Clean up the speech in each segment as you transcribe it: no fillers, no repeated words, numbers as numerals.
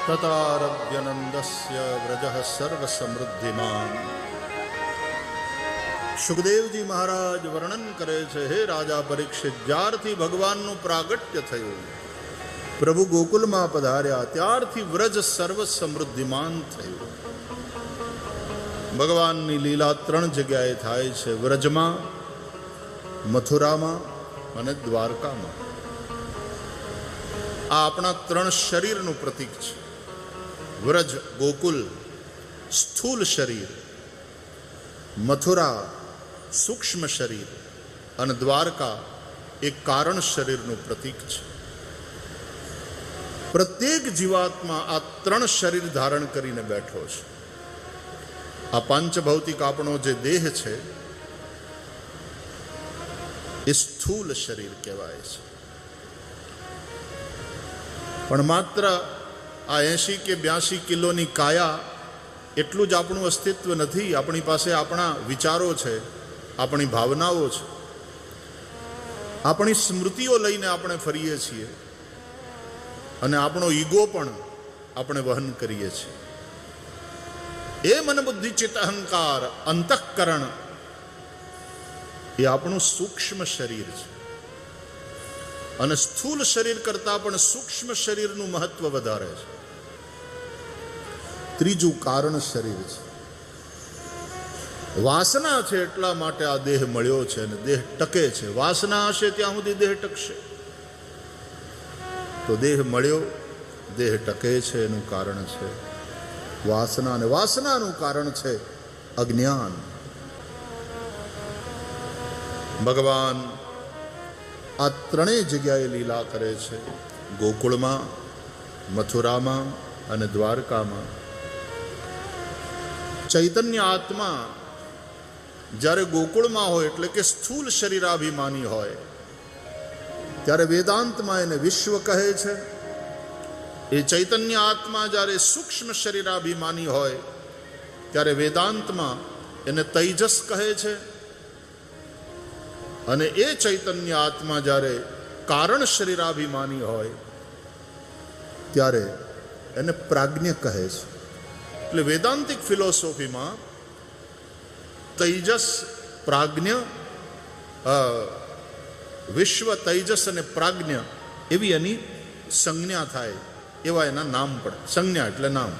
તતારભ્યનંદસ્ય વ્રજઃ સર્વ સમૃદ્ધિમાન. સુખદેવજી મહારાજ વર્ણન કરે છે, હે રાજા પરીક્ષિત, જ્યારથી ભગવાનનું પ્રાગટ્ય થયું, પ્રભુ ગોકુલમાં પધાર્યા, ત્યારથી વ્રજ સર્વ સમૃદ્ધિમાન થયું. ભગવાનની લીલા 3 જગ્યાએ થાય છે, વ્રજમાં, મથુરામાં અને દ્વારકામાં. આ આપણા 3 શરીરનું પ્રતીક છે. વ્રજ ગોકુલ સ્થૂલ શરીર, મથુરા સૂક્ષ્મ શરીર અને દ્વારકા એ કારણ શરીરનું પ્રતીક છે. પ્રત્યેક જીવાત્મા આ 3 શરીર ધારણ કરીને બેઠો છે. આ પાંચભૌતિક આપણો જે દેહ છે એ સ્થૂલ શરીર કહેવાય છે. પણ માત્ર આ 80 કે 82 કિલોની કાયા એટલું જ આપણું અસ્તિત્વ નથી. આપણી પાસે આપણા વિચારો છે, આપણી ભાવનાઓ છે, આપણી સ્મૃતિઓ લઈને આપણે ફરીએ છીએ અને આપણો ઈગો પણ આપણે વહન કરીએ છીએ. એ મન બુદ્ધિ ચિત્ત અહંકાર અંતઃકરણ એ આપણું સૂક્ષ્મ શરીર છે. અને સ્થૂલ શરીર કરતાં પણ સૂક્ષ્મ શરીરનું મહત્વ વધારે છે. ત્રીજું કારણ શરીર છે. વાસના છે એટલા માટે આ દેહ મળ્યો છે અને દેહ ટકે છે. વાસના હશે ત્યાં સુધી દેહ ટકશે. તો દેહ મળ્યો, દેહ ટકે છે, એનું કારણ છે વાસના, અને વાસનાનું કારણ છે અજ્ઞાન. ભગવાન આ 3 જગ્યાએ લીલા કરે છે, ગોકુળમાં, મથુરામાં અને દ્વારકામાં. ચૈતન્ય આત્મા જ્યારે ગોકુળમાં હોય, એટલે કે સ્થૂલ શરીરાભિમાની હોય, ત્યારે વેદાંતમાં એને વિશ્વ કહે છે. એ ચૈતન્ય આત્મા જ્યારે સૂક્ષ્મ શરીરાભિમાની હોય, ત્યારે વેદાંતમાં એને તૈજસ કહે છે. અને એ ચૈતન્ય આત્મા જ્યારે કારણ શરીરાભિમાની હોય, ત્યારે એને પ્રાજ્ઞ કહે છે. એટલે વેદાંતિક ફિલોસોફીમાં તૈજસ, પ્રાજ્ઞ, વિશ્વ, તૈજસ અને પ્રાજ્ઞ એવી એની સંજ્ઞા થાય, એવા એના નામ પડે. સંજ્ઞા એટલે નામ.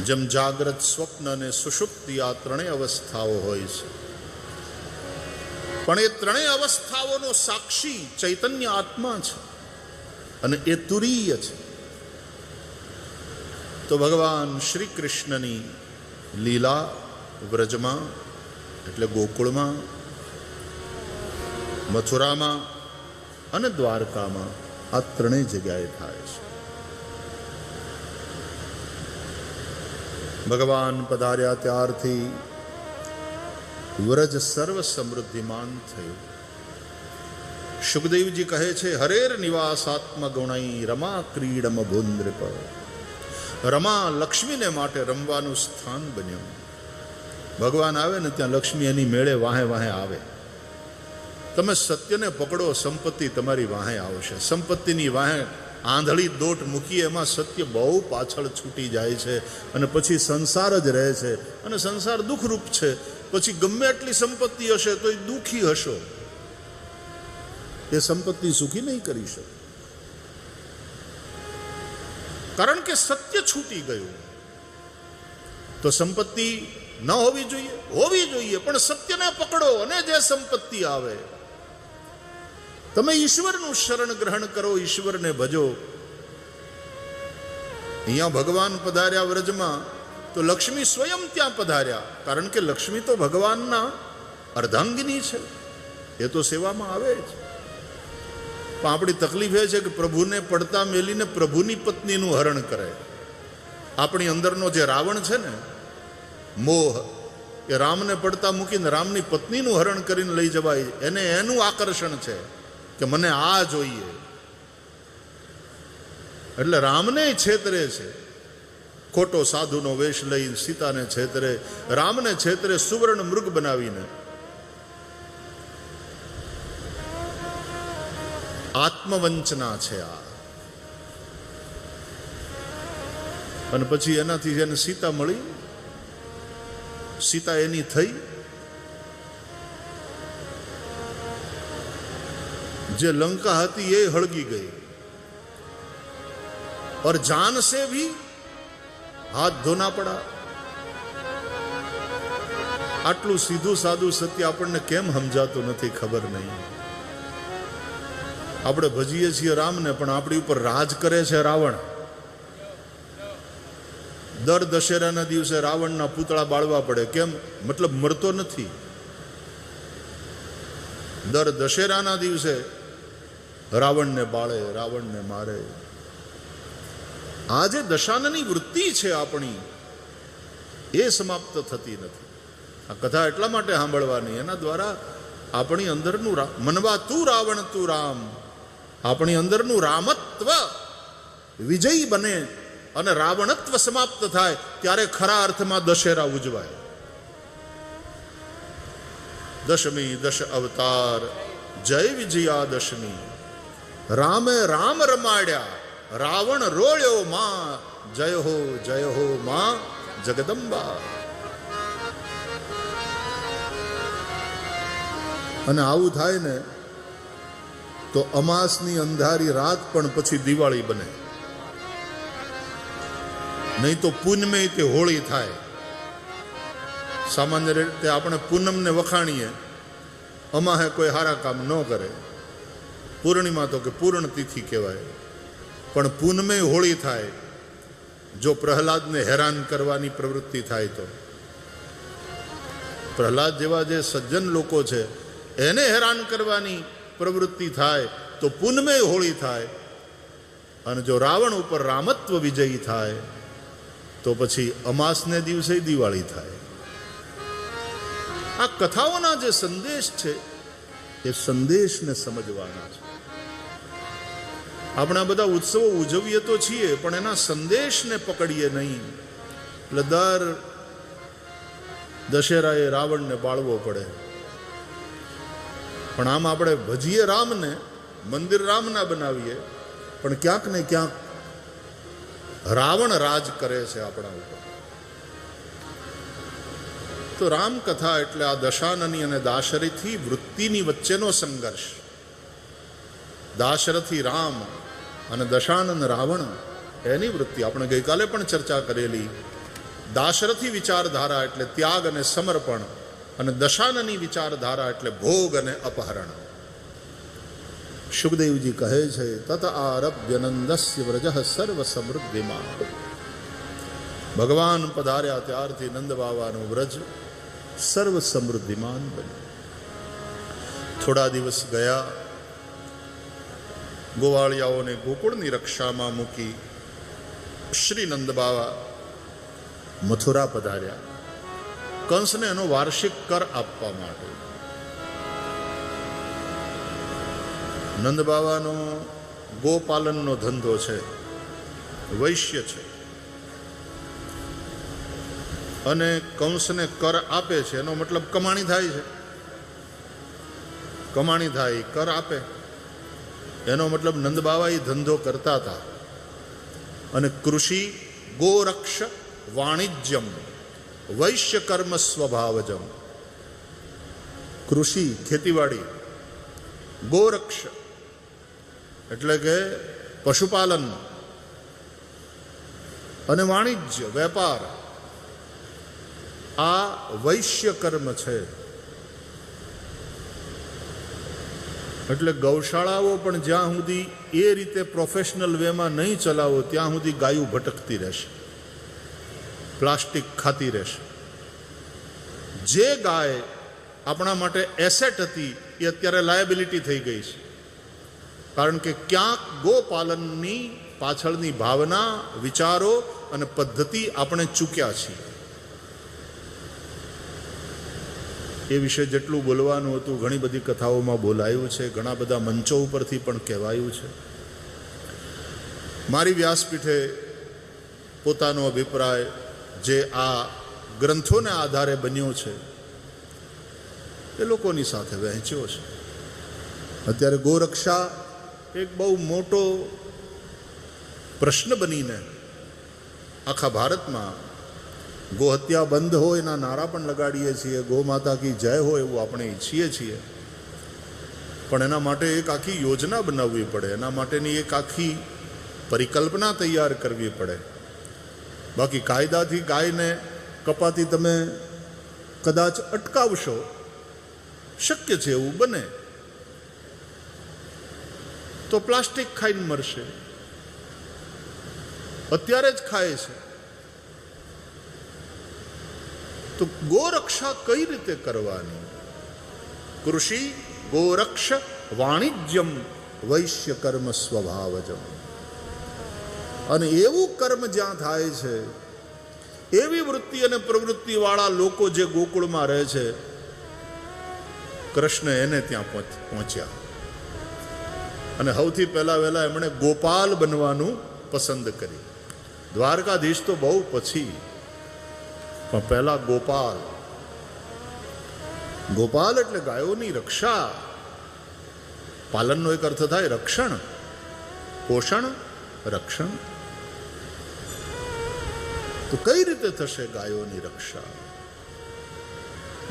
જેમ જાગ્રત, સ્વપ્ન અને સુષુપ્તિ આ 3 અવસ્થાઓ હોય છે, પણ એ 3 અવસ્થાઓનો સાક્ષી ચૈતન્ય આત્મા છે અને એ તુરીય છે. તો ભગવાન શ્રી કૃષ્ણની લીલા વ્રજમાં એટલે ગોકુળમાં, મથુરામાં અને દ્વારકામાં આ 3 જગ્યાએ થાય છે. ભગવાન પધાર્યા ત્યારથી વ્રજ સર્વ સમૃદ્ધિમાન થયું. સુખદેવજી કહે છે, હરેર નિવાસાત્મ ગુણઈ રમા ક્રીડમ ભૂન્દ્રપ. રમા લક્ષ્મીને માટે રમવાનું સ્થાન બન્યું. ભગવાન આવે ને ત્યાં લક્ષ્મી એની મેળે વાહે વાહે આવે. તમે સત્યને પકડો, સંપત્તિ તમારી વાહે આવશે. સંપત્તિની વાહે આંધળી દોટ મૂકીએ, એમાં સત્ય બહુ પાછળ છૂટી જાય છે અને પછી સંસાર જ રહે છે. અને સંસાર દુઃખરૂપ છે. પછી ગમે એટલી સંપત્તિ હશે તો એ દુઃખી હશો. એ સંપત્તિ સુખી નહીં કરી શકે, કારણ કે સત્ય છૂટી ગયું. તો સંપત્તિ ન હોવી જોઈએ, હોવી જોઈએ, પણ સત્યને પકડો અને જે સંપત્તિ આવે. તમે ઈશ્વરનું શરણ ગ્રહણ કરો, ઈશ્વરને ભજો. અહીંયા ભગવાન પધાર્યા વ્રજમાં, તો લક્ષ્મી સ્વયં ત્યાં પધાર્યા, કારણ કે લક્ષ્મી તો ભગવાનના અર્ધાંગિની છે, એ તો સેવામાં આવે જ. પણ આપણી તકલીફ એ છે કે પ્રભુને પડતા મેલીને પ્રભુની પત્નીનું હરણ કરે. આપણી અંદરનો જે રાવણ છે ને, મોહ, એ રામને પડતા મૂકીને રામની પત્નીનું હરણ કરીને લઈ જવાય. એને એનું આકર્ષણ છે કે મને આ જોઈએ. એટલે રામને છેતરે છે. ખોટો સાધુનો વેશ લઈ સીતાને છેતરે, રામને છેતરે સુવર્ણ મૃગ બનાવીને. આત્મવંચના છે આ. અને પછી એનાથી જેને સીતા મળી, સીતા એની થઈ, જે લંકા હતી એ હળગી ગઈ. और जान से भी हाथ धोना पड़ा. આટલું સીધું સાદું સત્ય આપણને કેમ સમજાતું નથી ખબર નહીં. આપણે ભજીએ છીએ રામને, પણ આપણી ઉપર રાજ કરે છે રાવણ. દર દશેરાના દિવસે રાવણના પૂતળા બાળવા પડે. કેમ? મતલબ મરતો નથી. દર દશેરાના દિવસે રાવણને બાળે, રાવણને મારે. આ જે દશાનની વૃત્તિ છે આપણી, એ સમાપ્ત થતી નથી. આ કથા એટલા માટે સાંભળવાની, એના દ્વારા આપણી અંદરનું મનવા તું રાવણ તું રામ, આપણી અંદરનું રામત્વ વિજયી બને અને રાવણત્વ સમાપ્ત થાય, ત્યારે ખરા અર્થમાં દશેરા ઉજવાય. દશમી દશ અવતાર જય વિજયાદશમી. રામે રામ રમાડ્યા, રાવણ રોળ્યો માં, જય હો માં જગદંબા. અને આવું થાય ને તો અમાસની અંધારી રાત પણ પછી દિવાળી બને. નહીં તો પૂનમે તે હોળી થાય. સામાન્ય રીતે આપણે પૂનમને વખાણીએ, અમાહે કોઈ સારા કામ ન કરે. પૂર્ણિમા તો કે પૂર્ણ તિથિ કહેવાય. પણ પૂનમે હોળી થાય. જો પ્રહલાદને હેરાન કરવાની પ્રવૃત્તિ થાય તો, પ્રહલાદ જેવા જે સજ્જન લોકો છે એને હેરાન કરવાની પ્રવૃત્તિ થાય તો પૂનમે હોળી થાય. અને જો રાવણ ઉપર રામત્વ વિજયી થાય તો પછી અમાસને દિવસે દિવાળી થાય. આ કથાઓના જે સંદેશ છે એ સંદેશને સમજવાના છે. આપણે આ બધા ઉત્સવો ઉજવીએ તો છીએ, પણ એના સંદેશને પકડીએ નહીં. એટલે દર દશેરાએ રાવણને બાળવો પડે. પણ આમ આપણે ભજીએ રામને, મંદિર રામના બનાવીએ, પણ ક્યાંક ને ક્યાંક રાવણ રાજ કરે છે આપણા ઉપર. તો રામકથા એટલે આ દશાનની અને દાશરથી વૃત્તિની વચ્ચેનો સંઘર્ષ. દાશરથી રામ અને દશાનન રાવણ, એની વૃત્તિ આપણે ગઈકાલે પણ ચર્ચા કરેલી. દાશરથી વિચારધારા એટલે ત્યાગ અને સમર્પણ, અને દશાનની વિચારધારા એટલે ભોગ અને અપહરણ. સુખદેવજી કહે છે, તત આરભ્ય નંદસ્ય વ્રજ સર્વ સમૃદ્ધિમાં. ભગવાન પધાર્યા ત્યારથી નંદ બાવાનું વ્રજ સર્વ સમૃદ્ધિમાન બન્યું. થોડા દિવસ ગયા, ગોવાળિયાઓને ગોકુળની રક્ષામાં મૂકી શ્રી નંદ બાવા મથુરા પધાર્યા, કંસને એનો વાર્ષિક કર આપવા માટે. નંદ બાવાનો ગોપાલનનો ધંધો છે, વૈશ્ય છે, અને કંસને કર આપે છે. એનો મતલબ કમાણી થાય છે. કમાણી થાય, કર આપે, એનો મતલબ નંદ બાવા એ ધંધો કરતા હતા. અને કૃષિ ગોરક્ષ વાણિજ્યમ વૈશ્ય કર્મ સ્વભાવજમ. કૃષિ ખેતીવાડી, ગોરક્ષ એટલે કે પશુપાલન, અને વાણિજ્ય વેપાર, આ વૈશ્ય કર્મ છે. એટલે ગૌશાળાઓ પણ જ્યાં સુધી એ રીતે પ્રોફેશનલ વેમાં નહીં ચલાવો ત્યાં સુધી ગાયું ભટકતી રહેશે, પ્લાસ્ટિક ખાતી રહેશે. જે ગાય આપણા માટે એસેટ હતી એ અત્યારે લાયબિલિટી થઈ ગઈ છે. કારણ કે ક્યાંક ગોપાલનની પાછળની ભાવના, વિચારો અને પદ્ધતિ આપણે ચૂક્યા છીએ. એ વિશે જેટલું બોલવાનું હતું ઘણી બધી કથાઓમાં બોલાયું છે, ઘણા બધા મંચો ઉપરથી પણ કહેવાયું છે. મારી વ્યાસપીઠે પોતાનો અભિપ્રાય જે આ ગ્રંથોને આધારે બન્યો છે એ લોકોની સાથે વહેંચ્યો છે. અત્યારે ગોરક્ષા એક બહુ મોટો પ્રશ્ન બનીને આખા ભારતમાં ગોહત્યા બંધ હોય એના નારા પણ લગાડીએ છીએ, ગો માતા કી જય હોય એવું આપણે ઈચ્છીએ છીએ, પણ એના માટે એક આખી યોજના બનાવવી પડે, એના માટેની એક આખી પરિકલ્પના તૈયાર કરવી પડે. બાકી કાયદાથી ગાયને કપાતી તમે કદાચ અટકાવશો, શક્ય છે એવું બને તો પ્લાસ્ટિક ખાઈને મરશે, અત્યારે જ ખાય છે. તો ગોરક્ષા કઈ રીતે કરવાની? કૃષિ ગોરક્ષ વાણિજ્યમ વૈશ્ય કર્મ સ્વભાવજમ. અને એવું કર્મ જ્યાં થાય છે, એવી વૃત્તિ અને પ્રવૃત્તિ વાળા લોકો જે ગોકુળમાં રહે છે, કૃષ્ણ એને ત્યાં પહોંચ્યા અને સૌથી પહેલા વહેલા એમણે ગોપાલ બનવાનું પસંદ કરી. દ્વારકાધીશ તો બહુ પછી, પણ પહેલા ગોપાલ. ગોપાલ એટલે ગાયોની રક્ષા. પાલનનો એક અર્થ થાય રક્ષણ, પોષણ, રક્ષણ. તો કઈ રીતે થશે ગાયોની રક્ષા?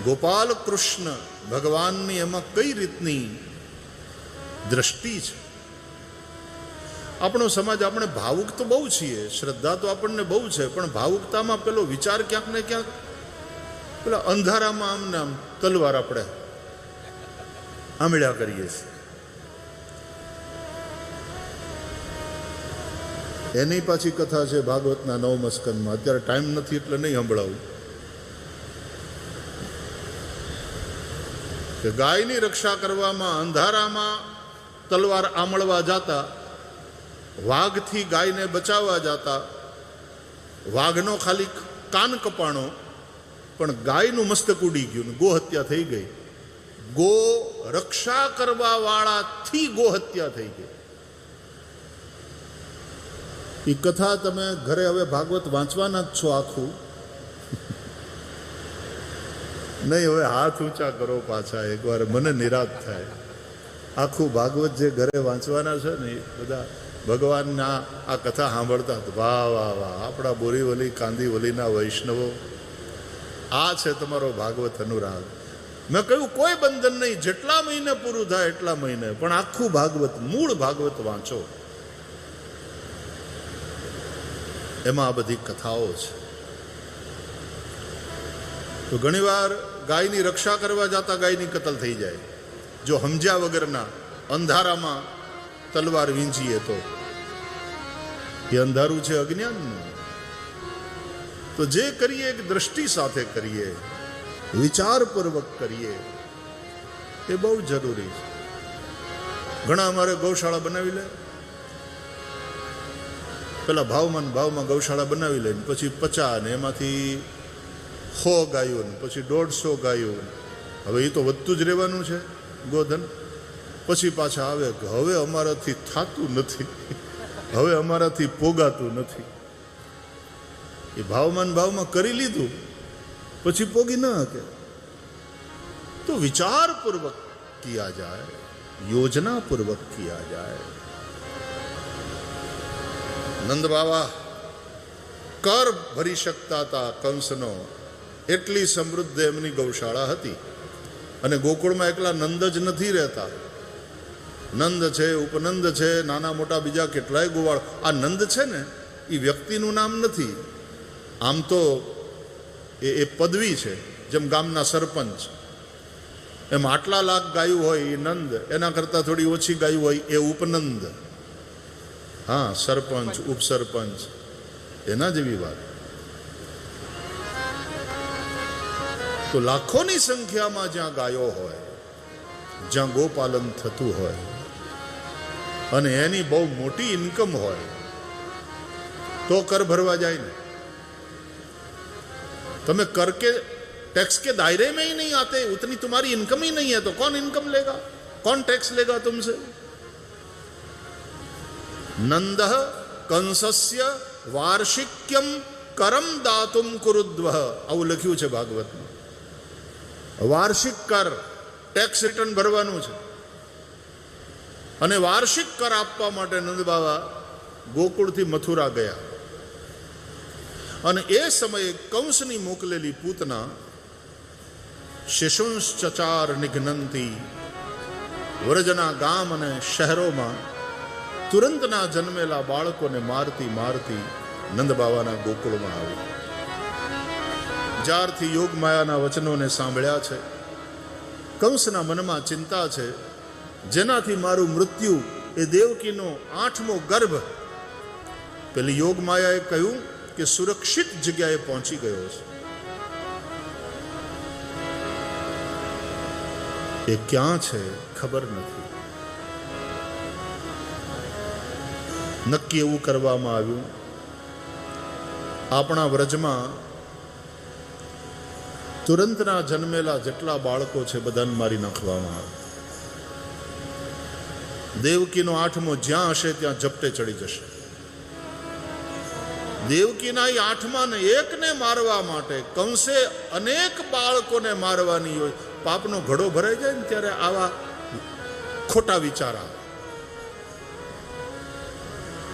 ગોપાલ કૃષ્ણ ભગવાનની એમાં કઈ રીતની દ્રષ્ટિ છે? આપણો સમાજ, આપણે ભાવુક તો બહુ છીએ, શ્રદ્ધા તો આપણને બહુ છે, પણ ભાવુકતામાં પેલો વિચાર ક્યાંક ને ક્યાંક પેલા અંધારામાં આમને આમ તલવાર આપણે આંબળ્યા કરીએ છીએ. એની પાછી કથા છે ભાગવતના 9મા સ્કંદમાં. અત્યારે ટાઈમ નથી એટલે નહીં સંભળાવું. કે ગાયની રક્ષા કરવામાં અંધારામાં તલવાર આમળવા જાતા, વાઘથી ગાયને બચાવવા જાતા, વાઘનો ખાલી કાન કપાણો પણ ગાયનું મસ્તક ઉડી ગયું, ગો હત્યા થઈ ગઈ. ગો રક્ષા કરવા વાળાથી ગો હત્યા થઈ ગઈ. એ કથા તમે ઘરે હવે ભાગવત વાંચવાના જ છો આખું? નહીં, હવે હાથ ઊંચા કરો પાછા, એકવાર મને નિરાશ થાય. આખું ભાગવત જે ઘરે વાંચવાના છે ને, એ બધા ભગવાનના આ કથા સાંભળતા વાહ વાહ વાહ, આપણા બોરીવલી કાંદીવલીના વૈષ્ણવો, આ છે તમારો ભાગવત અનુરાગ. મેં કહ્યું કોઈ બંધન નહીં, જેટલા મહિને પૂરું થાય એટલા મહિને, પણ આખું ભાગવત, મૂળ ભાગવત વાંચો. એમાં આ બધી કથાઓ છે. તો ઘણીવાર ગાયની રક્ષા કરવા જતા ગાયની કતલ થઈ જાય, જો સમજ્યા વગરના અંધારામાં તલવાર વીંજીએ તો. એ અંધારું છે અજ્ઞાનનું. તો જે કરીએ એક દ્રષ્ટિ સાથે કરીએ, વિચારપૂર્વક કરીએ, એ બહુ જરૂરી છે. ઘણા અમારે ગૌશાળા બનાવી લે, પેલા ભાવમાં ગૌશાળા બનાવી લે, પછી 50 ને એમાંથી 100 ગાયો, પછી 150 ગાયો. હવે એ તો વધતું જ રહેવાનું છે ગોધન. પછી પાછા આવે કે હવે અમારાથી થતું નથી, હવે અમારાથી પોગાતું નથી. એ ભાવમાં કરી લીધું, પછી પોગી ન શકે. તો વિચારપૂર્વક કિયા જાય, યોજનાપૂર્વક કિયા જાય. નંદ બાવા કર ભરી શકતા હતા કંસનો, એટલી સમૃદ્ધ એમની ગૌશાળા હતી. અને ગોકુળમાં એકલા નંદ જ નથી રહેતા, નંદ છે, ઉપનંદ છે, નાના મોટા બીજા કેટલાય ગોવાળ. આ નંદ છે ને, એ વ્યક્તિનું નામ નથી, આમ તો એ પદવી છે. જેમ ગામના સરપંચ, એમ આટલા લાખ ગાયું હોય એ નંદ, એના કરતાં થોડી ઓછી ગાયું હોય એ ઉપનંદ. હા, સરપંચ, ઉપસરપંચ, એના જેવી વાત. તો લાખોની સંખ્યામાં જ્યાં ગાયો હોય, જ્યાં ગોપાલન થતું હોય અને એની બહુ મોટી ઇન્કમ હોય, તો કર ભરવા જાય ને. તમે कर के टैक्स के दायरे में ही नहीं आते, उतनी तुम्हारी इनकम ही नहीं है, तो कौन इनकम लेगा, कौन टैक्स लेगा तुमसे? नंद कंसस्य वार्षिक्यम करम दातुम कुरुद्वः, આવું લખ્યું છે ભાગવતમાં. વાર્ષિક કર, ટેક્સ રિટર્ન ભરવાનું છે. અને વાર્ષિક કર આપવા માટે નંદ બાવા ગોકુળથી મથુરા ગયા. અને એ સમયે કંસની મોકલેલી પૂતના શિશુંશ ચચાર નિઘ્નંતી વ્રજના ગામ અને શહેરોમાં તુરંતના જન્મેલા બાળકોને મારતી મારતી નંદ બાવાના ગોકુળમાં આવી. જ્યારથી યોગ માયાના વચનોને સાંભળ્યા છે, કંસના મનમાં ચિંતા છે, જેનાથી મારું મૃત્યુ એ દેવકીનો 8મો ગર્ભ પેલી યોગ માયાએ કહ્યું કે સુરક્ષિત જગ્યાએ પહોંચી ગયો છે. એ ક્યાં છે ખબર નથી. નક્કી એવું કરવામાં આવ્યું, આપણા વ્રજમાં તુરંતના જન્મેલા જેટલા બાળકો છે બધાને મારી નાખવામાં આવે. દેવકીનો 8મો જ્યાં હશે ત્યાં ઝપટે ચડી જશે. દેવકીના 8માં ને એકને મારવા માટે કંસે અનેક બાળકોને મારવાની હોય. પાપનો ઘડો ભરાઈ જાય ને ત્યારે આવા ખોટા વિચાર આવે.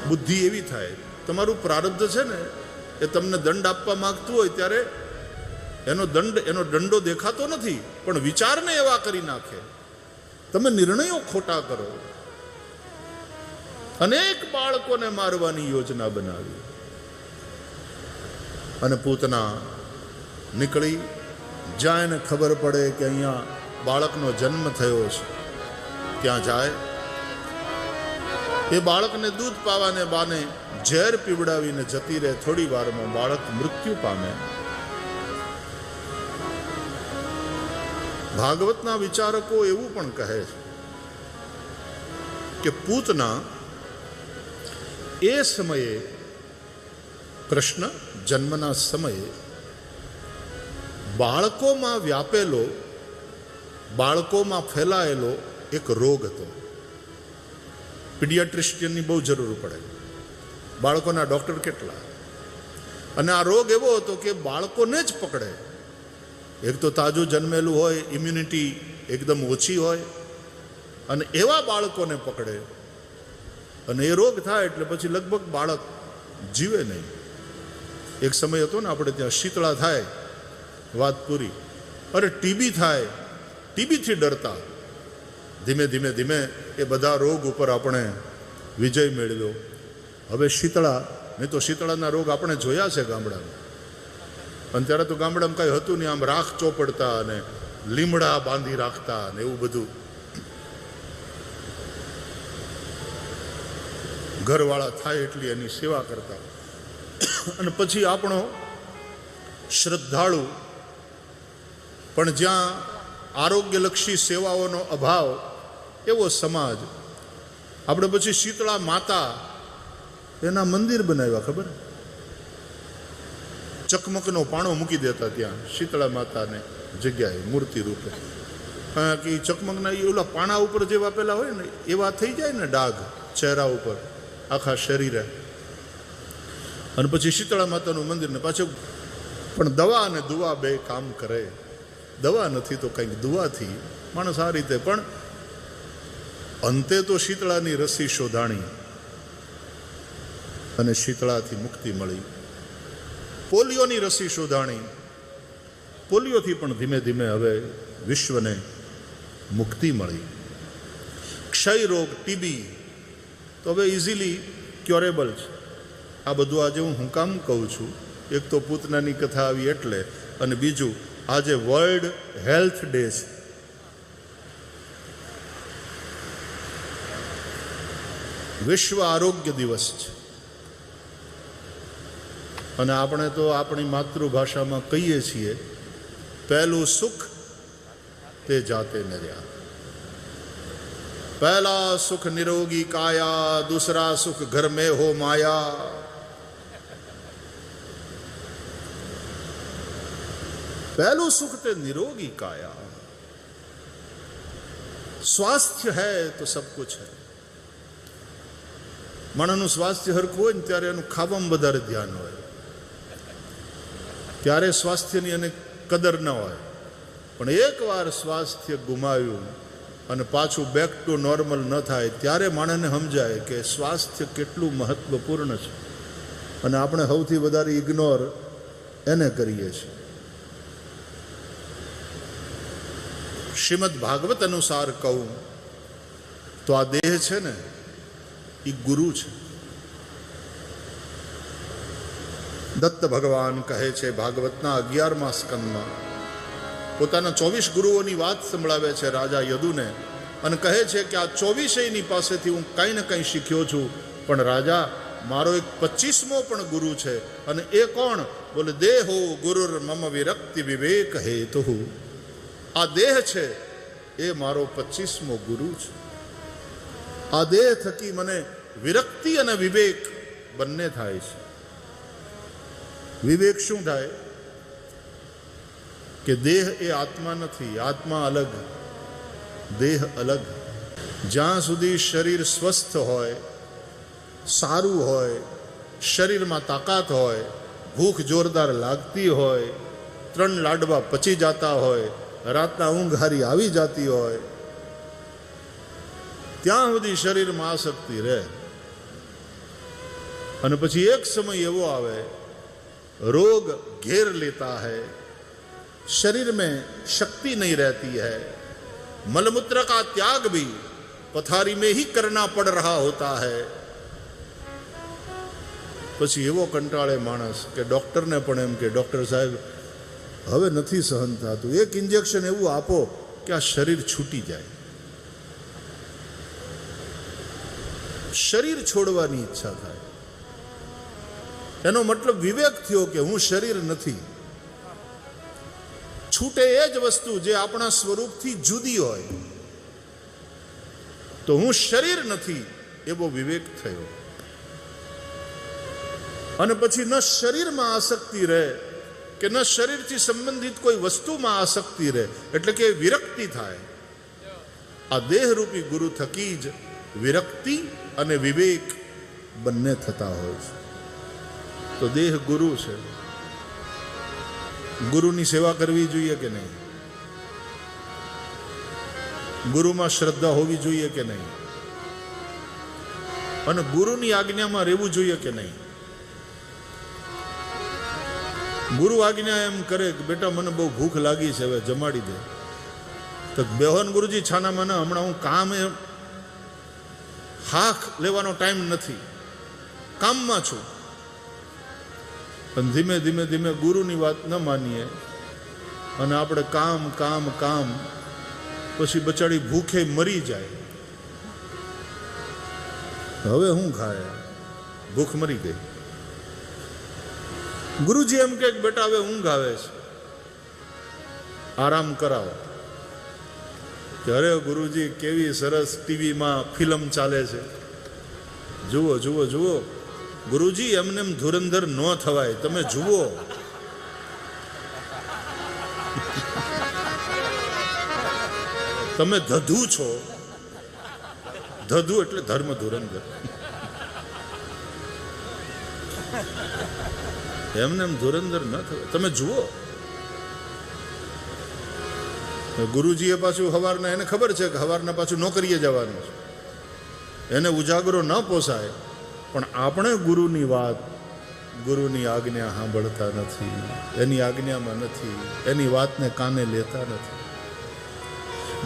બુદ્ધિ એવી થાય, તમારું પ્રારબ્ધ છે ને એ તમને દંડ આપવા માંગતું હોય ત્યારે એનો દંડો દેખાતો નથી, પણ વિચારને એવા કરી નાખે. તમે નિર્ણયો ખોટા કરો. અનેક બાળકોને મારવાની યોજના બનાવી અને પૂતના નીકળી. જ્યાં એને ખબર પડે કે અહીંયા બાળકનો જન્મ થયો છે ત્યાં જાય. એ બાળકને દૂધ પાવાને બાને ઝેર પીવડાવીને જતી રહે. થોડી વારમાં બાળક મૃત્યુ પામે. ભાગવતના વિચારકો એવું પણ કહે છે કે પૂતના એ સમયે કૃષ્ણ જન્મના સમયે બાળકોમાં વ્યાપેલો, બાળકોમાં ફેલાયેલો એક રોગ હતો. પીડિયાટ્રિશિયનની બહુ જરૂર પડે. બાળકોના ડૉક્ટર કેટલા. અને આ રોગ એવો હતો કે બાળકોને જ પકડે. એક તો તાજું જન્મેલું હોય, ઇમ્યુનિટી એકદમ ઓછી હોય, અને એવા બાળકોને પકડે અને એ રોગ થાય એટલે પછી લગભગ બાળક જીવે નહીં. એક સમય હતો ને આપણે ત્યાં શીતળા થાય, વાત પૂરી. અરે ટીબી થાય, ટીબીથી ડરતા. ધીમે ધીમે ધીમે એ બધા રોગ ઉપર આપણે વિજય મેળવ્યો. હવે શીતળા, નહીં તો શીતળાના રોગ આપણે જોયા છે ગામડામાં. અને ત્યારે તો ગામડામાં કાંઈ હતું નહીં. આમ રાખ ચોપડતા અને લીમડા બાંધી રાખતા ને એવું બધું. ઘરવાળા થાય એટલી એની સેવા કરતા. અને પછી આપણો શ્રદ્ધાળુ પણ જ્યાં આરોગ્યલક્ષી સેવાઓનો અભાવ એવો સમાજ. આપણે પછી શીતળા માતા એના મંદિર બનાવ્યા. ખબર, ચકમકનો પાણો મૂકી દેતા ત્યાં શીતળા માતાને જગ્યાએ મૂર્તિ રૂપે. કે ચકમકના એ ઓલા પાણા ઉપર જે વાપેલા હોય ને એવા થઈ જાય ને ડાઘ ચહેરા ઉપર, આખા શરીરે. અને પછી શીતળા માતાનું મંદિર ને પાછું. પણ દવા અને દુવા બે કામ કરે. દવા નથી તો કંઈક દુવાથી માણસ આ રીતે. પણ અંતે તો શીતળાની રસી શોધાણી અને શીતળાથી મુક્તિ મળી. પોલિયોની રસી શોધાણી, પોલિયોથી પણ ધીમે ધીમે હવે વિશ્વને મુક્તિ મળી. ક્ષય રોગ, ટીબી તો હવે ઇઝીલી ક્યોરેબલ છે. આ બધું આજે હું કામ કહું છું? એક તો પૂતનાની કથા આવી એટલે, અને બીજું આજે વર્લ્ડ હેલ્થ ડે છે. વિશ્વ આરોગ્ય દિવસ છે. અને આપણે તો આપણી માતૃભાષામાં કહીએ છીએ, પહેલું સુખ તે જાતે નર્યા. પહેલા સુખ નિરોગી કાયા, दूसरा સુખ ઘર में हो माया. પહેલું સુખ તે નિરોગી કાયા. સ્વાસ્થ્ય હૈ તો સબ કુછ હૈ. માણસનું સ્વાસ્થ્ય હરખું હોય ને ત્યારે એનું ખાવામાં વધારે ધ્યાન હોય, ત્યારે સ્વાસ્થ્યની એને કદર ન હોય. પણ એકવાર સ્વાસ્થ્ય ગુમાવ્યું અને પાછું બેક ટુ નોર્મલ ન થાય ત્યારે માણસને સમજાય કે સ્વાસ્થ્ય કેટલું મહત્વપૂર્ણ છે અને આપણે સૌથી વધારે ઇગ્નોર એને કરીએ છીએ. શ્રીમદ ભાગવત અનુસાર કહું તો આ દેહ છે ને એ ગુરુ છે. દત્ત ભગવાન કહે છે ભાગવતના 11મા સ્કંદમાં પોતાના 24 ગુરુઓની વાત સંભળાવે છે રાજા યદુને અને કહે છે કે આ 24ની પાસેથી હું કંઈ ને કંઈ શીખ્યો છું, પણ રાજા મારો એક 25મો પણ ગુરુ છે. અને એ કોણ? બોલે દેહો ગુરુર મમ વિરક્તિ વિવેક હેતુ. આ દેહ છે એ મારો 25મો ગુરુ છે. આ દેહ થકી મને વિરક્તિ અને વિવેક બંને થાય છે. વિવેક શું થાય? કે દેહ એ આત્મા નથી, આત્મા અલગ, દેહ અલગ. જ્યાં સુધી શરીર સ્વસ્થ હોય, સારું હોય, શરીરમાં તાકાત હોય, ભૂખ જોરદાર લાગતી હોય, 3 લાડવા પચી જતા હોય, રાતના ઊંઘ હારી આવી જતી હોય, ત્યાં સુધી શરીરમાં આસક્તિ રહે. અને પછી એક સમય એવો આવે, रोग घेर लेता है, शरीर में शक्ति नहीं रहती है, मलमूत्र का त्याग भी पथारी में ही करना पड़ रहा होता है. પછી એવો કંટાળે માણસ કે ડૉક્ટરને પણ એમ કે ડૉક્ટર સાહેબ હવે નથી સહન થતું, એક ઇન્જેક્શન એવું આપો કે આ શરીર છૂટી જાય. શરીર છોડવાની ઈચ્છા થાય. એનો મતલબ વિવેક થયો કે હું શરીર નથી. છૂટે એ જ વસ્તુ જે આપણા સ્વરૂપથી જુદી હોય, તો હું શરીર નથી એવો વિવેક થયો. અને પછી ન શરીરમાં આસક્તિ રહે કે ન શરીરથી સંબંધિત કોઈ વસ્તુમાં આસક્તિ રહે, એટલે કે વિરક્તિ થાય. આ દેહરૂપી ગુરુ થકી જ વિરક્તિ અને વિવેક બંને થતા હોય છે. તો દેહ ગુરુ છે. ગુરુની સેવા કરવી જોઈએ કે નહીં? ગુરુમાં શ્રદ્ધા હોવી જોઈએ કે નહીં? અને ગુરુની આજ્ઞામાં રહેવું જોઈએ કે નહીં? ગુરુ આજ્ઞા એમ કરે કે બેટા મને બહુ ભૂખ લાગી છે, હવે જમાડી દે. તો બેહોન ગુરુજી છાના માના, હમણાં હું કામ હાથ લેવાનો ટાઈમ નથી, કામમાં છું. પણ ધીમે ધીમે ધીમે ગુરુની વાત ન માનીએ અને આપણે કામ કામ કામ, પછી બચાડી ભૂખે મરી જાય. હવે હું ખાય? ભૂખ મરી ગઈ. ગુરુજી એમ કે બેટા હવે ઊંઘ આવે છે, આરામ કરાવો. કે અરે ગુરુજી કેવી સરસ ટીવીમાં ફિલ્મ ચાલે છે, જુઓ જુઓ જુઓ. ગુરુજી એમને એમ ધુરંધર ન થવાય, તમે જુઓ. તમે ધધુ છો. ધધુ એટલે ધર્મ ધુરંધર. એમને એમ ધુરંધર ન થવાય, તમે જુઓ. ગુરુજીએ પાછું હવારના, એને ખબર છે કે હવારના પાછું નોકરીએ જવાનું છે, એને ઉજાગરો ન પોસાય. પણ આપણે ગુરુની વાત, ગુરુની આજ્ઞા સાંભળતા નથી, એની આજ્ઞામાં નથી, એની વાતને કાને લેતા નથી.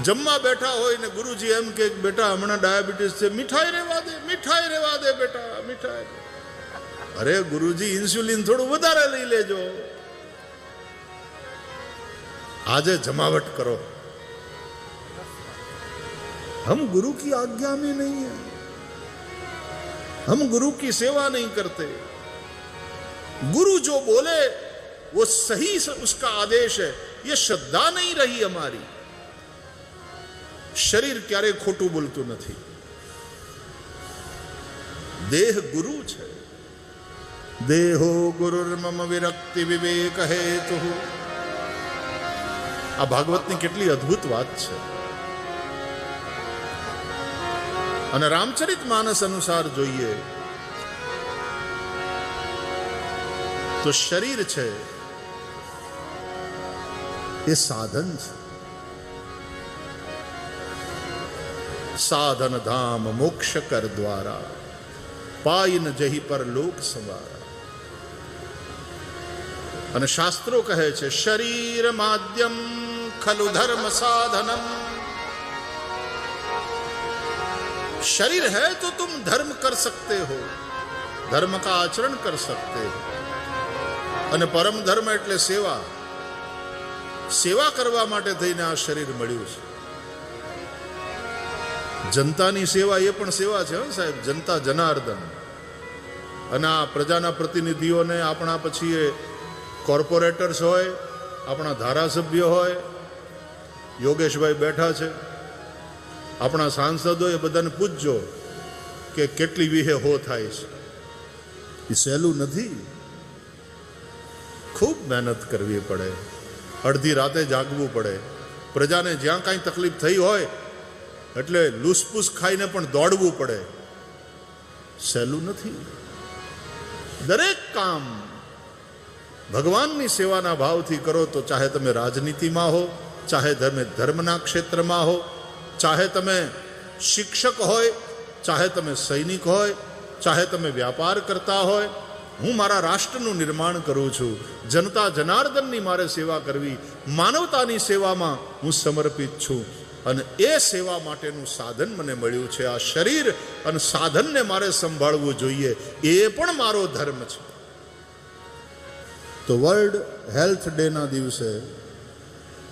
જમવા બેઠા હોય ને ગુરુજી એમ કે બેટા હમણાં ડાયાબિટીસ છે, મીઠાઈ રહેવા દે, મીઠાઈ રહેવા દે બેટા, મીઠાઈ. અરે ગુરુજી ઇન્સ્યુલિન થોડું વધારે લઈ લેજો, આજે જમાવટ કરો. हम गुरु की आज्ञा में नहीं है, हम गुरु की सेवा नहीं करते. गुरु जो बोले वो सही उसका आदेश है, ये श्रद्धा नहीं रही हमारी. शरीर क्यारे खोटू बोलતું નથી. देह गुरु છે. देहो गुरुर्मम विरक्ति विवेक हेतु. આ ભાગવતની કેટલી અદ્ભુત વાત છે. અને રામચરિત માનસ અનુસાર જોઈએ તો શરીર છે એ સાધન છે. સાધન ધામ મોક્ષ કર દ્વારા, પાઈન જહી પર લોક સવારા. અને શાસ્ત્રો કહે છે શરીર માધ્યમ ખલુ ધર્મ સાધનમ. शरीर है तो तुम धर्म कर सकते हो, धर्म का आचरण कर सकते हो. અને પરમ ધર્મ એટલે સેવા. સેવા કરવા માટે થઈને આ શરીર મળ્યું છે. જનતાની સેવા એ પણ સેવા છે સાહેબ, જનતા જનાર્દન. અને આ પ્રજાના પ્રતિનિધિઓને આપણા પછી એ કોર્પોરેટર્સ હોય, આપણા ધારાસભ્ય હોય, યોગેશભાઈ બેઠા છે, આપણા સાંસદો, એ બધાને પૂછજો કે કેટલી વિહે હો થાય છે. એ સહેલું નથી, ખૂબ મહેનત કરવી પડે, અડધી રાતે જાગવું પડે. પ્રજાને જ્યાં કાંઈ તકલીફ થઈ હોય એટલે લૂસપૂસ ખાઈને પણ દોડવું પડે. સહેલું નથી. દરેક કામ ભગવાનની સેવાના ભાવથી કરો તો ચાહે તમે રાજનીતિમાં હો, ચાહે તમે ધર્મના ક્ષેત્રમાં હો, ચાહે તમે શિક્ષક હોય, ચાહે તમે સૈનિક હોય, ચાહે તમે વ્યાપાર કરતા હોય. હું મારા રાષ્ટ્રનું નિર્માણ કરું છું, જનતા જનાર્દનની મારે સેવા કરવી, માનવતાની સેવામાં હું સમર્પિત છું. અને એ સેવા માટેનું સાધન મને મળ્યું છે આ શરીર, અને સાધનને મારે સંભાળવું જોઈએ, એ પણ મારો ધર્મ છે. તો વર્લ્ડ હેલ્થ ડેના દિવસે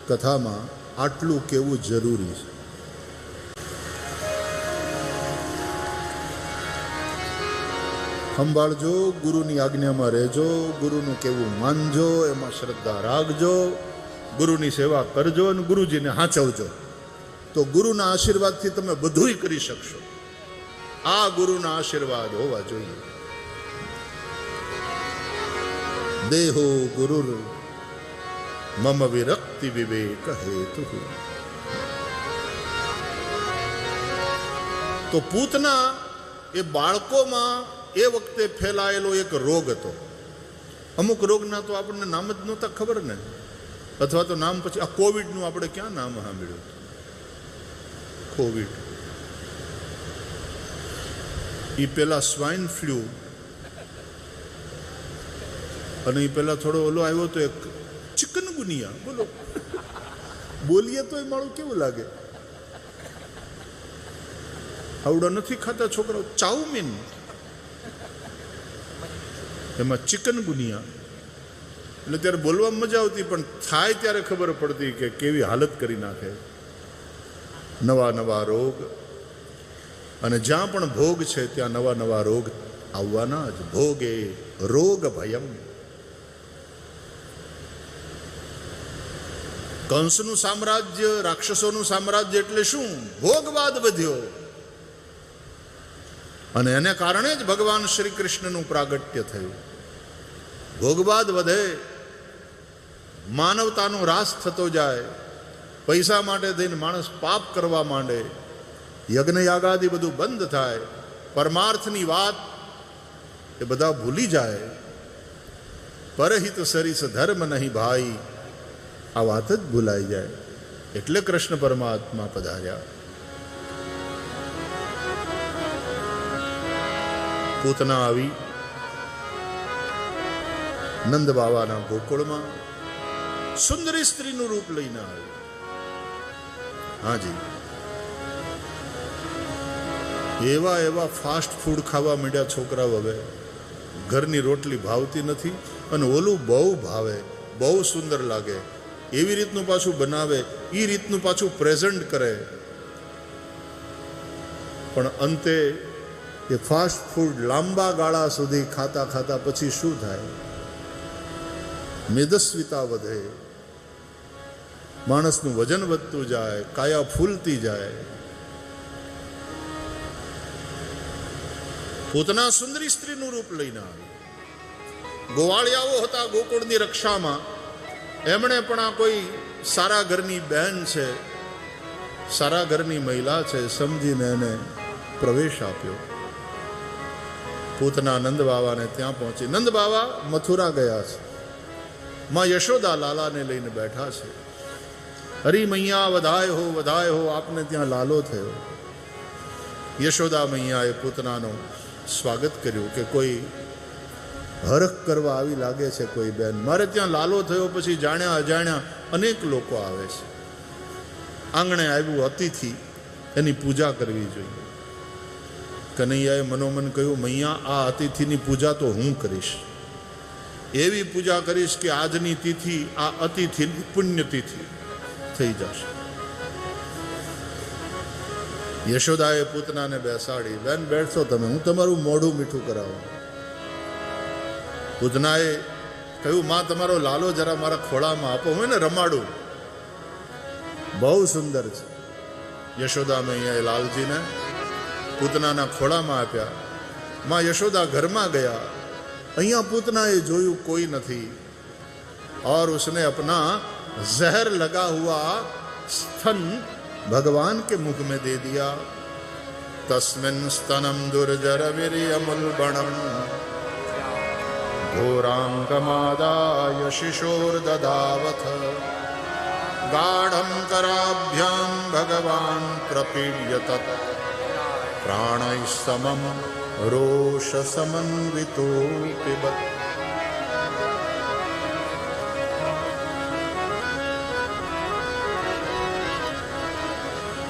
કથામાં આટલું કહેવું જરૂરી છે. સંભાળજો, ગુરુની આજ્ઞામાં રહેજો, ગુરુનું કહેવું માનજો, એમાં શ્રદ્ધા રાખજો, ગુરુની સેવા કરજો અને ગુરુજીને હાચવજો. તો ગુરુના આશીર્વાદથી તમે બધુંય કરી શકશો. આ ગુરુના આશીર્વાદ હોવા જોઈએ. દેહો ગુરુર મમ વિરક્તિ વિવેક હેતુ. તો પૂતના એ બાળકોમાં એ વખતે ફેલાયેલો એક રોગ હતો. અમુક રોગના તો આપણને નામ જ નહોતા ખબર ને, અથવા તો નામ પછી આ કોવિડનું આપણે ક્યાં નામ સાંભળ્યું? કોવિડ. એ પેલા સ્વાઇન ફ્લૂ, અને એ પેલા થોડો ઓલો આવ્યો તો એક ચિકનગુનિયા. બોલો, બોલીએ તો એ મારું કેવું લાગે? આવડા નથી ખાતા છોકરાઓ ચાઉમીન, એમાં ચિકનગુનિયા. એટલે ત્યારે બોલવામાં મજા આવતી, પણ થાય ત્યારે ખબર પડતી કે કેવી હાલત કરી નાખે. નવા નવા રોગ, અને જ્યાં પણ ભોગ છે ત્યાં નવા નવા રોગ આવવાના જ. ભોગે રોગ ભયમ. કંસનું સામ્રાજ્ય, રાક્ષસોનું સામ્રાજ્ય એટલે શું? ભોગવાદ વધ્યો. અને એને કારણે જ ભગવાન શ્રી કૃષ્ણનું પ્રાગટ્ય થયું. ભોગવાદ વધે, માનવતાનો રાસ થતો જાય, પૈસા માટે થઈને માણસ પાપ કરવા માંડે, યજ્ઞ યાગાદી બધું બંધ થાય, પરમાર્થની વાત એ બધા ભૂલી જાય. પરહિત સરિસ ધર્મ નહીં ભાઈ, આ વાત જ ભૂલાઈ જાય. એટલે કૃષ્ણ પરમાત્મા પધાર્યા. પૂતના આવી નંદ બાવાના ગોકુળમાં સુંદરી સ્ત્રીનું રૂપ લઈને આવી. હાજી, એવા એવા ફાસ્ટ ફૂડ ખાવા માંડ્યા છોકરાઓ. હવે ઘરની રોટલી ભાવતી નથી, અને ઓલું બહુ ભાવે, બહુ સુંદર લાગે, એવી રીતનું પાછું બનાવે, એ રીતનું પાછું પ્રેઝન્ટ કરે. પણ અંતે એ ફાસ્ટ ફૂડ લાંબા ગાળા સુધી ખાતા ખાતા પછી શું થાય? મેદસ્વીતા વધે, માણસનું વજન વધતું જાય, કાયા ફૂલતી જાય. પૂતના સુંદરી સ્ત્રીનું રૂપ લઈને આવી. ગોવાળિયાઓ હતા ગોકુળની રક્ષામાં, એમણે પણ આ કોઈ સારા ઘરની બહેન છે, સારા ઘરની મહિલા છે સમજીને એને પ્રવેશ આપ્યો. પૂતના નંદ બાવાને ત્યાં પહોંચી. નંદ બાવા મથુરા ગયા છે, માં યશોદા લાલાને લઈને બેઠા છે. હરી મૈયા વધાય હો, આપને ત્યાં લાલો થયો. યશોદા મૈયાએ પૂતનાનો સ્વાગત કર્યું કે કોઈ હરખ કરવા આવી લાગે છે કોઈ બેન. મારે ત્યાં લાલો થયો પછી જાણ્યા અજાણ્યા અનેક લોકો આવે છે. આંગણે આવ્યું અતિથિ, એની પૂજા કરવી જોઈએ. કનૈયાએ મનોમન કહ્યું, મૈયા આ અતિથિની પૂજા તો હું કરીશ. એવી પૂજા કરીશ કે આજની તિથિ આ અતિથિની પુણ્યતિથિ થઈ જશે. યશોદાએ પૂતનાને બેસાડી, બેન બેઠો તમે, હું તમારું મોઢું મીઠું કરાવું. પૂતનાએ કહ્યું, માં તમારો લાલો જરા મારા ખોળામાં આપો, હું એને રમાડું. બહુ સુંદર છે. યશોદા મૈયાએ લાલજીને પૂતનાના ખોળામાં આપ્યા. માં યશોદા ઘરમાં ગયા. અહીંયા પૂતનાએ જોયું કોઈ નથી. और उसने अपना जहर लगा हुआ स्तन भगवान के मुख में दे दिया. तस्मिन् स्तनम दुर्जर वीर्यमुल्बणम घोरांगमादाय शिशोर्ददावथ गाढ़ं कराभ्यां भगवान प्रपीड्य तत् प्राणैः समं रोष समन्वितो पिबत्.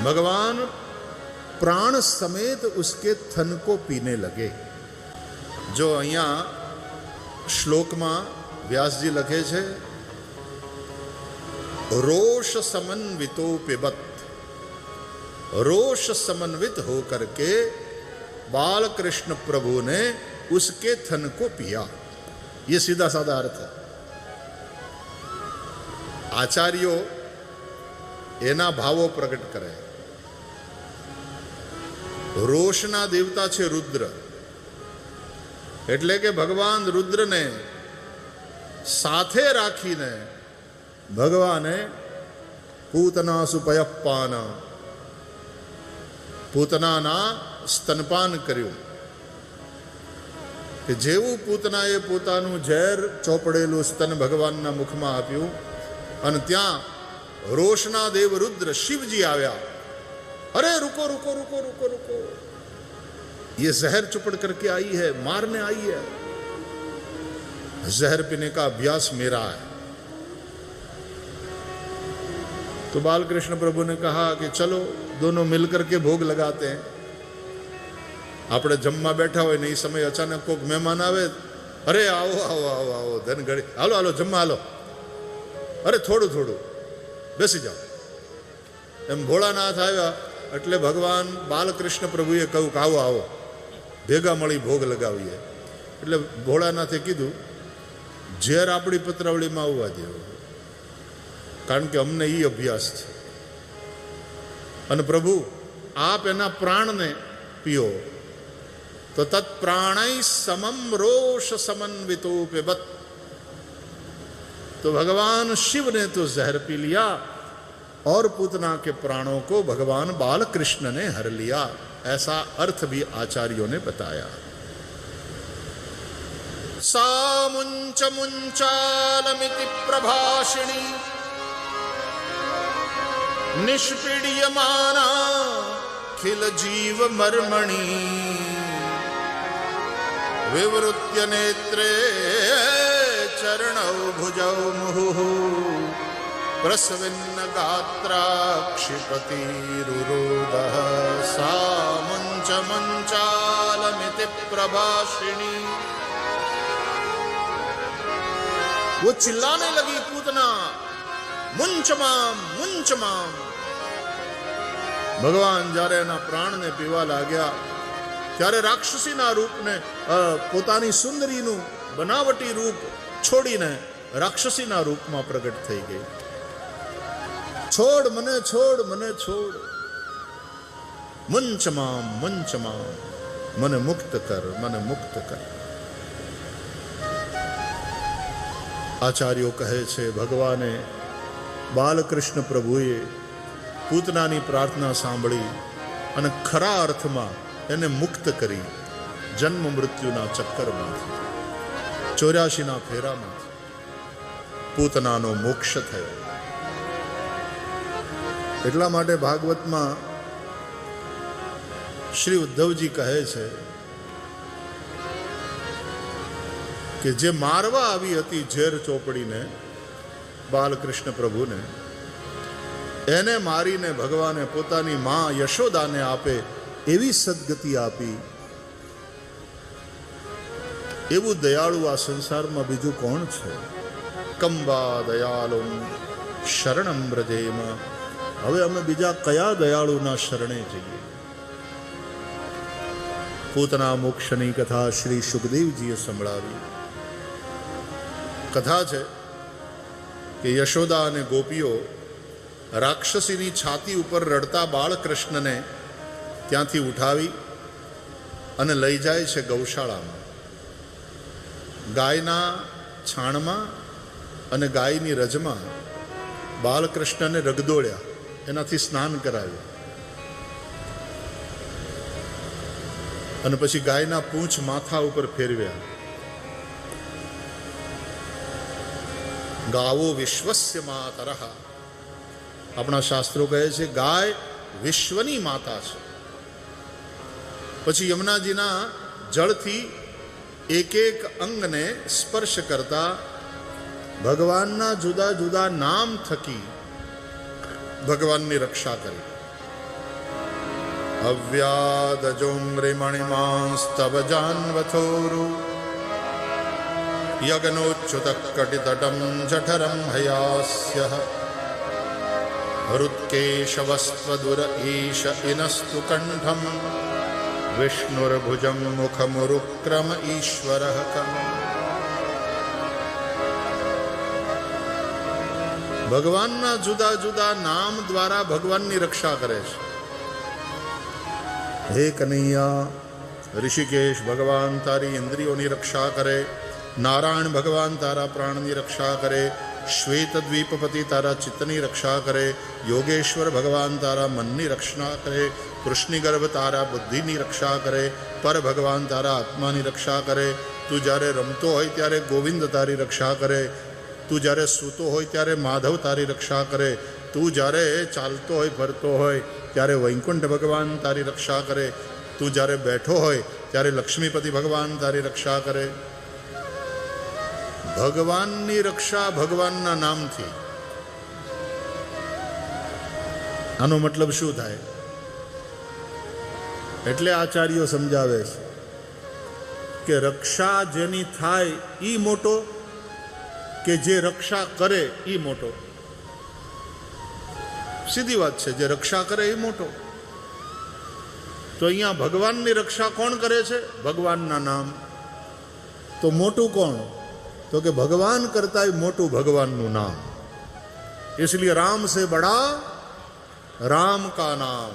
भगवान प्राण समेत उसके थन को पीने लगे. जो અહીંયા શ્લોકમાં વ્યાસજી લખે છે, रोष समन्वितो पिबत. रोष समन्वित होकर के बाल कृष्ण प्रभु ने उसके थन को पिया. ये सीधा साधा अर्थ है. आचार्यों एना भावो प्रकट करे. रोषना देवता छे रुद्र, એટલે કે ભગવાન રુદ્રને સાથે રાખીને ભગવાને પૂતના સુપયપાન, પૂતનાના સ્તનપાન કર્યું. કે જેવું પૂતનાએ પોતાનું ઝેર ચોપડેલું સ્તન ભગવાનના મુખમાં આપ્યું અને ત્યાં રોષના દેવ રુદ્ર શિવજી આવ્યા. अरे रुको रुको रुको रुको रुको, ये जहर चुपड़ करके आई है, मारने आई है. जहर पीने का अभ्यास मेरा है. तो बालकृष्ण प्रभु ने कहा कि चलो दोनों मिलकर के भोग लगाते हैं. આપણે જમવા બેઠા હોય ને એ સમયે અચાનક કોઈક મહેમાન આવે, અરે આવો આવો આવો આવો ધન ઘડી, હાલો હાલો જમવા હાલો, અરે થોડું થોડું બેસી જાઓ. એમ ભોળાનાથ આવ્યા એટલે ભગવાન બાલકૃષ્ણ પ્રભુએ કહ્યું કે આવો આવો ભેગા મળી ભોગ લગાવીએ. એટલે ભોળાનાથે કીધું, ઝેર આપણી પત્રાવળીમાં આવવા દેવો, કારણ કે અમને એ અભ્યાસ છે. અને પ્રભુ આપ એના પ્રાણને પીઓ. તો તત્ પ્રાણૈ સમમ રોષ समन्वितो पिबत. तो भगवान शिव ने तो जहर पी लिया और पूतना के प्राणों को भगवान बाल कृष्ण ने हर लिया. ऐसा अर्थ भी आचार्यों ने बताया. सा मुंच मुंचालमिति प्रभाषिणी निष्पीड्यमाना खिल जीव मर्मणि विवृत्य नेत्रे चरणौ भुजौ मुहुः प्रस्विन्न गात्रा क्षिपतिरुरोदः. सा मुंच मुंचालमिति प्रभाषिणी. वो चिल्लाने लगी पूतना, मुंच माम मुंच माम. भगवान જ્યારે એના પ્રાણને પીવા લાગ્યા ત્યારે રાક્ષસીના રૂપને, પોતાની સુંદરીનું બનાવટી રૂપ છોડીને રાક્ષસીના રૂપમાં પ્રગટ થઈ ગઈ. છોડ મને છોડ મને છોડ, મુંચ મામ, મને મુક્ત કર, મને મુક્ત કર. આચાર્યો કહે છે, ભગવાને બાલકૃષ્ણ પ્રભુએ પૂતનાની પ્રાર્થના સાંભળી અને ખરા અર્થમાં એને મુક્ત કરી જન્મ મૃત્યુના ચક્કરમાંથી, 84ના ફેરામાંથી. પૂતનાનો મોક્ષ થયો. એટલા માટે ભાગવતમાં શ્રી ઉદ્ધવજી કહે છે કે જે મારવા આવી હતી ઝેર ચોપડીને બાલકૃષ્ણ પ્રભુને, એને મારીને ભગવાને પોતાની માં યશોદાને આપે એવી સદગતિ આપી. એવું દયાળુ આ સંસારમાં બીજું કોણ છે? કંબા દયાલું શરણમ વ્રજેમ. હવે અમે બીજા કયા દયાળુના શરણે જઈએ? પૂતના મોક્ષની કથા શ્રી સુખદેવજીએ સંભળાવી. કથા છે કે યશોદા અને ગોપીઓ રાક્ષસીની છાતી ઉપર રડતા બાળકૃષ્ણને ત્યાંથી ઉઠાવી અને લઈ જાય છે ગૌશાળામાં. ગાયના છાણમાં અને ગાયની રજમાં બાલકૃષ્ણને રગદોળ્યા, એનાથી સ્નાન કરાવ્યું અને પછી ગાયના પૂંછ માથા ઉપર ફેરવ્યા. ગાવો વિશ્વસ્ય માતરઃ. આપણા શાસ્ત્રો કહે છે ગાય વિશ્વની માતા છે. પછી યમુનાજીના જળથી એક એક અંગને સ્પર્શ કરતા ભગવાનના જુદા જુદા નામ થકી ભગવાનની રક્ષા કરી. અવ્યાદજોમૃમણિમાંસ્તવ જાન્વથોરુ યજ્ઞોચ્યુત કટિતટમ જઠરમ હયાસ્ય હૃત્કેશવસ્ત્વદુર ઈશ ઇનસ્તુ કંઠમ વિષ્ણુર્ભુજં મુખમુરુક્રમ ઈશ્વરઃ કમ. ભગવાનના જુદા જુદા નામ દ્વારા ભગવાનની રક્ષા કરે છે. હે કનૈયા, ઋષિકેશ ભગવાન તારી ઇન્દ્રિયોની રક્ષા કરે. નારાયણ ભગવાન તારા પ્રાણની રક્ષા કરે. શ્વેત દ્વીપપતિ તારા ચિત્તની રક્ષા કરે. યોગેશ્વર ભગવાન તારા મનની રક્ષા કરે. કૃષ્ણિ ગર્ભ તારા બુદ્ધિની રક્ષા કરે. પર ભગવાન તારા આત્માની રક્ષા કરે. તું જ્યારે રમતો હોય ત્યારે ગોવિંદ તારી રક્ષા કરે. તું જ્યારે સૂતો હોય ત્યારે માધવ તારી રક્ષા કરે. તું જ્યારે ચાલતો હોય ફરતો હોય ત્યારે વૈકુંઠ ભગવાન તારી રક્ષા કરે. તું જ્યારે બેઠો હોય ત્યારે લક્ષ્મીપતિ ભગવાન તારી રક્ષા કરે. ભગવાનની રક્ષા ભગવાનના નામથી. આનો મતલબ શું થાય? એટલે આચાર્યો સમજાવે છે કે રક્ષા જેની થાય એ મોટો કે જે રક્ષા કરે એ મોટો? સીધી વાત છે, જે રક્ષા કરે એ મોટો. તો અહીંયા ભગવાનની રક્ષા કોણ કરે છે? ભગવાનના નામ. તો મોટું કોણ? તો કે ભગવાન કરતા મોટું ભગવાનનું નામ. इसलिए राम से बड़ा राम का नाम.